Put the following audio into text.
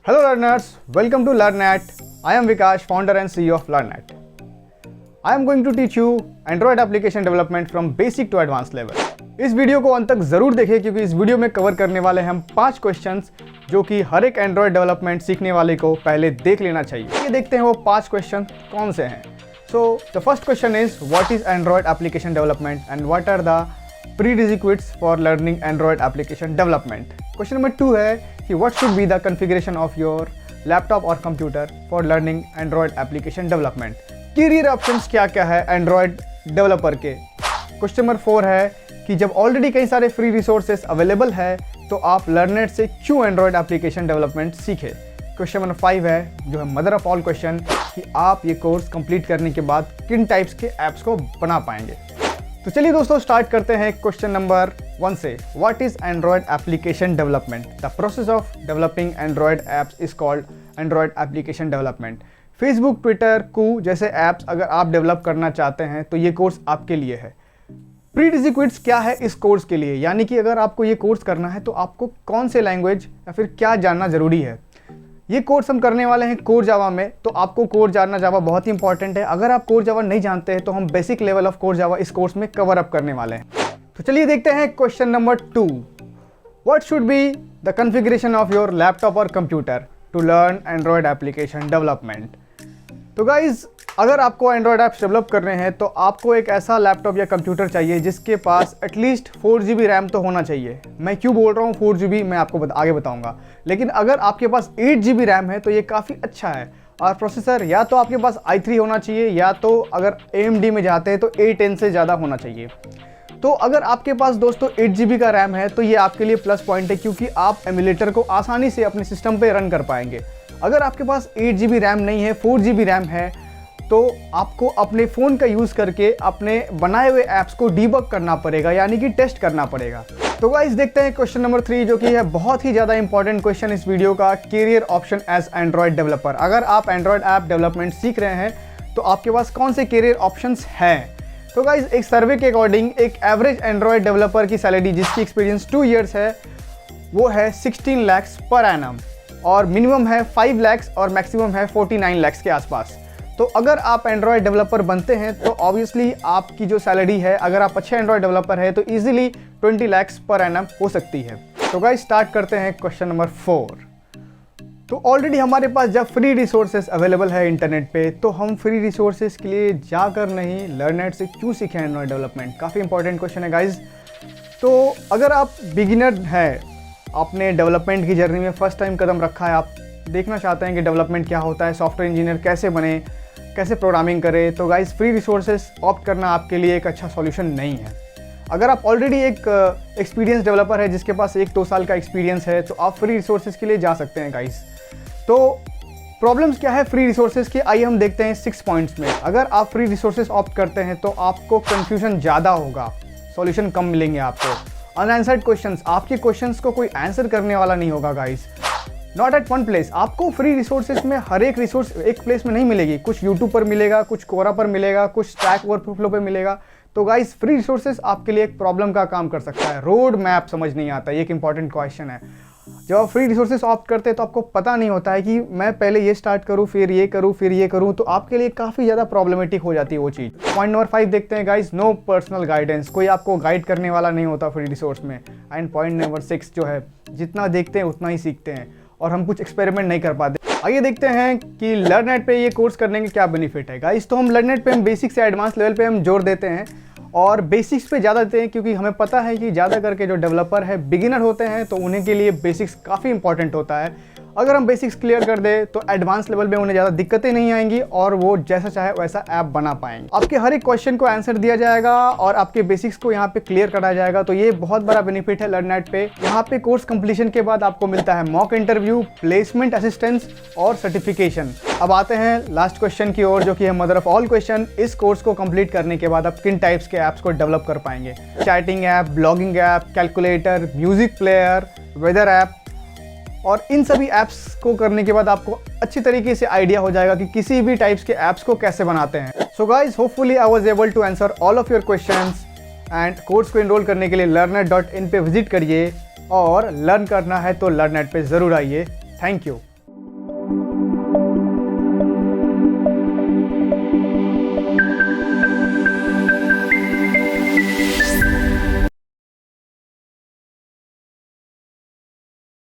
Hello learners, welcome to LearnAt. I am Vikash, founder and CEO of LearnAt. I am going to teach you Android application development from basic to advanced level. इस video को अंत तक जरूर देखें क्योंकि इस video में cover करने वाले हम 5 क्वेश्चंस जो कि हर एक एंड्रॉयड डेवलपमेंट सीखने वाले को पहले देख लेना चाहिए। ये देखते हैं वो 5 क्वेश्चन कौन से हैं। So the first question is, what is Android application development and what are the prerequisites for learning Android application development? Question number 2 है कि what should be the configuration of your laptop or computer for learning Android application development? Career options क्या क्या है Android developer के? Question number 4 है कि जब already कई सारे फ्री रिसोर्सेस अवेलेबल है तो आप LearnAt से क्यों एंड्रॉयड एप्लीकेशन डेवलपमेंट सीखे। क्वेश्चन नंबर 5 है जो है मदर ऑफ ऑल क्वेश्चन कि आप ये कोर्स कंप्लीट करने के बाद किन टाइप्स के ऐप्स को बना पाएंगे। तो चलिए दोस्तों स्टार्ट करते हैं क्वेश्चन नंबर 1 से। What is Android application development? The process of developing Android apps is called Android application development. Facebook, Twitter, Koo जैसे ऐप्स अगर आप डेवलप करना चाहते हैं तो ये कोर्स आपके लिए है। प्रीरिक्विजिट्स क्या है इस कोर्स के लिए, यानी कि अगर आपको ये कोर्स करना है तो आपको कौन से लैंग्वेज या फिर क्या जानना ज़रूरी है। ये कोर्स हम करने वाले हैं कोर जावा में, तो आपको कोर जानना जावा बहुत ही इंपॉर्टेंट है। अगर आप कोर जावा नहीं जानते हैं तो हम basic level of core Java इस कोर्स में कवर अप करने वाले हैं। तो चलिए देखते हैं question number 2। What should be the configuration of your laptop और computer to learn Android application development? तो गाइज अगर आपको एंड्रॉयड ऐप्स डेवलप करने हैं तो आपको एक ऐसा लैपटॉप या कंप्यूटर चाहिए जिसके पास एटलीस्ट 4 GB रैम तो होना चाहिए। मैं क्यों बोल रहा हूँ 4 GB, मैं आपको आगे बताऊंगा। लेकिन अगर आपके पास 8 GB रैम है तो ये काफ़ी अच्छा है। और प्रोसेसर या तो आपके पास i3 होना चाहिए या तो अगर AMD में जाते हैं तो A10 से ज़्यादा होना चाहिए। तो अगर आपके पास दोस्तों 8 GB का रैम है तो ये आपके लिए प्लस पॉइंट है क्योंकि आप एमुलेटर को आसानी से अपने सिस्टम पे रन कर पाएंगे। अगर आपके पास 8 GB रैम नहीं है, 4 GB रैम है, तो आपको अपने फ़ोन का यूज़ करके अपने बनाए हुए ऐप्स को डीबग करना पड़ेगा, यानी कि टेस्ट करना पड़ेगा। तो गाइस देखते हैं क्वेश्चन नंबर 3 जो कि है बहुत ही ज़्यादा इंपॉर्टेंट क्वेश्चन इस वीडियो का, career option as android developer. अगर आप एंड्रॉयड ऐप डेवलपमेंट सीख रहे हैं तो आपके पास कौन से कैरियर ऑप्शंस हैं। तो गाइस एक सर्वे के अकॉर्डिंग एक एवरेज एंड्रॉयड डेवलपर की सैलरी जिसकी एक्सपीरियंस 2 ईयर्स है वो है 16 lakhs पर एनम, और मिनिमम है 5 lakhs और मैक्सिमम है 49 lakhs के आसपास। तो अगर आप एंड्रॉयड डेवलपर बनते हैं तो ऑब्वियसली आपकी जो सैलरी है, अगर आप अच्छे एंड्रॉयड डेवलपर है तो इजीली 20 lakhs पर एनम हो सकती है। तो गाइस स्टार्ट करते हैं क्वेश्चन नंबर 4। तो ऑलरेडी हमारे पास जब फ्री रिसोर्सेज अवेलेबल है इंटरनेट पे तो हम फ्री रिसोर्सेज के लिए जाकर नहीं LearnAt से क्यों सीखें एंड्रॉयड डेवलपमेंट? काफ़ी इंपॉर्टेंट क्वेश्चन है गाइज। तो अगर आप बिगिनर हैं, आपने डेवलपमेंट की जर्नी में फर्स्ट टाइम कदम रखा है, आप देखना चाहते हैं कि डेवलपमेंट क्या होता है, सॉफ्टवेयर इंजीनियर कैसे बने, कैसे प्रोग्रामिंग करें, तो गाइस फ्री रिसोर्सेज ऑप्ट करना आपके लिए एक अच्छा सॉल्यूशन नहीं है। अगर आप ऑलरेडी एक एक्सपीरियंस डेवलपर है जिसके पास 1-2 साल का एक्सपीरियंस है तो आप फ्री रिसोर्सेज के लिए जा सकते हैं गाइस। तो प्रॉब्लम्स क्या है फ्री रिसोर्सेज की, आइए हम देखते हैं 6 पॉइंट्स में। अगर आप फ्री रिसोर्सेज ऑप्ट करते हैं तो आपको कन्फ्यूजन ज़्यादा होगा, सॉल्यूशन कम मिलेंगे आपको। अनआंसर्ड क्वेश्चंस, आपके क्वेश्चंस को कोई आंसर करने वाला नहीं होगा guys. Not at one place, आपको फ्री रिसोर्सेज में हर एक रिसोर्स एक प्लेस में नहीं मिलेगी। कुछ यूट्यूब पर मिलेगा, कुछ कोरा पर मिलेगा, कुछ स्टैक ओवरफ्लो पर मिलेगा। तो गाइस फ्री रिसोर्सेज आपके लिए एक प्रॉब्लम का काम कर सकता है। रोड मैप समझ नहीं आता, ये एक इंपॉर्टेंट क्वेश्चन है। जब आप फ्री रिसोर्सेज ऑप्ट करते हैं तो आपको पता नहीं होता है कि मैं पहले ये स्टार्ट करूँ, फिर ये करूँ, फिर ये करूँ, तो आपके लिए काफ़ी ज़्यादा प्रॉब्लमेटिक हो जाती है वो चीज़। पॉइंट नंबर 5 देखते हैं गाइस, नो पर्सनल गाइडेंस, कोई आपको गाइड करने वाला नहीं होता फ्री रिसोर्स में। एंड पॉइंट नंबर 6 जो है, जितना देखते हैं उतना ही सीखते हैं और हम कुछ एक्सपेरिमेंट नहीं कर पाते। आइए देखते हैं कि LearnAt पे ये कोर्स करने के क्या बेनिफिट है गाइस। तो हम LearnAt पे हम बेसिक से एडवांस लेवल पे हम जोर देते हैं और बेसिक्स पे ज़्यादा देते हैं क्योंकि हमें पता है कि ज़्यादा करके जो डेवलपर है बिगिनर होते हैं तो उन्हीं के लिए बेसिक्स काफ़ी इंपॉर्टेंट होता है। अगर हम बेसिक्स क्लियर कर दें तो एडवांस लेवल में उन्हें ज़्यादा दिक्कतें नहीं आएंगी और वो जैसा चाहे वैसा ऐप बना पाएंगे। आपके हर एक क्वेश्चन को आंसर दिया जाएगा और आपके बेसिक्स को यहाँ पे क्लियर कराया जाएगा। तो ये बहुत बड़ा बेनिफिट है LearnAt पे। यहाँ पे कोर्स कंप्लीशन के बाद आपको मिलता है मॉक इंटरव्यू, प्लेसमेंट असिस्टेंस और सर्टिफिकेशन। अब आते हैं लास्ट क्वेश्चन की ओर जो कि है मदर ऑफ ऑल क्वेश्चन। इस कोर्स को कंप्लीट करने के बाद आप किन टाइप्स के ऐप्स को डेवलप कर पाएंगे? Chatting app, blogging app, calculator, music player, weather app, और इन सभी ऐप्स को करने के बाद आपको अच्छी तरीके से आइडिया हो जाएगा कि किसी भी टाइप्स के ऐप्स को कैसे बनाते हैं। So guys hopefully I was able to answer all of your questions and course को एनरोल करने के लिए LearnAt.in पे विजिट करिए और लर्न करना है तो LearnAt पे ज़रूर आइए। Thank you. है।